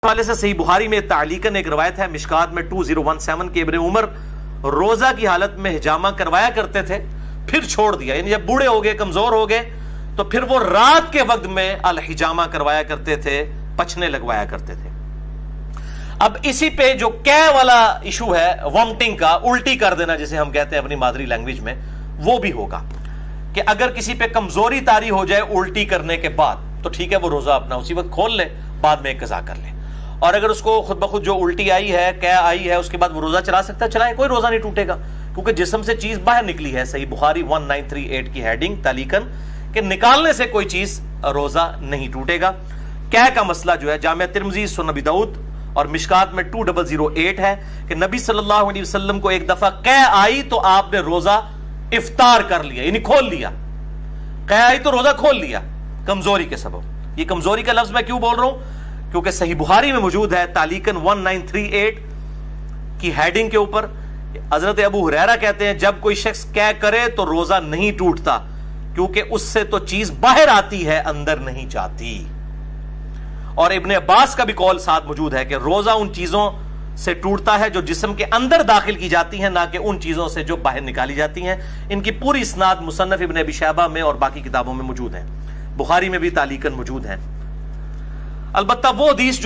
حوالے سے صحیح بخاری میں تعلیقاً ایک روایت ہے مشکات میں 2017 کے ابن عمر روزہ کی حالت میں حجامہ کروایا کرتے تھے، پھر چھوڑ دیا، یعنی جب بوڑھے ہو گئے، کمزور ہو گئے، تو پھر وہ رات کے وقت میں الحجامہ کروایا کرتے تھے، پچھنے لگوایا کرتے تھے۔ اب اسی پہ جو کہہ والا ایشو ہے وامٹنگ کا، الٹی کر دینا جسے ہم کہتے ہیں اپنی مادری لینگویج میں، وہ بھی ہوگا کہ اگر کسی پہ کمزوری طاری ہو جائے الٹی کرنے کے بعد تو ٹھیک ہے، وہ روزہ اپنا اسی وقت کھول لے، بعد میں ایک قضا کر لے۔ اور اگر اس کو خود بخود جو الٹی آئی ہے، کہہ آئی ہے، اس کے بعد وہ روزہ چلا سکتا ہے، چلائے، کوئی روزہ نہیں ٹوٹے گا، کیونکہ جسم سے چیز باہر نکلی ہے۔ صحیح بخاری 1938 کی ہیڈنگ تعلیقاً کہ نکالنے سے کوئی چیز روزہ نہیں ٹوٹے گا۔ کہہ کا مسئلہ جو ہے جامعہ ترمذی، سنن ابی داؤد اور مشکات میں 2008 ہے کہ نبی صلی اللہ علیہ وسلم کو ایک دفعہ کہہ آئی تو آپ نے روزہ افطار کر لیا، یعنی کھول لیا۔ کہہ آئی تو روزہ کھول لیا کمزوری کے سبب۔ یہ کمزوری کا لفظ میں کیوں بول رہا ہوں؟ کیونکہ صحیح بخاری میں موجود ہے تعلیقاً 1938 کی ہیڈنگ کے اوپر حضرت ابو ہریرہ کہتے ہیں جب کوئی شخص کہہ کرے تو روزہ نہیں ٹوٹتا، کیونکہ اس سے تو چیز باہر آتی ہے، اندر نہیں جاتی۔ اور ابن عباس کا بھی قول ساتھ موجود ہے کہ روزہ ان چیزوں سے ٹوٹتا ہے جو جسم کے اندر داخل کی جاتی ہیں، نہ کہ ان چیزوں سے جو باہر نکالی جاتی ہیں۔ ان کی پوری اسناد مصنف ابن ابی شیبہ میں اور باقی کتابوں میں موجود ہیں، بخاری میں بھی تعلیقاً موجود ہیں۔ البتہ وہ حدیث جو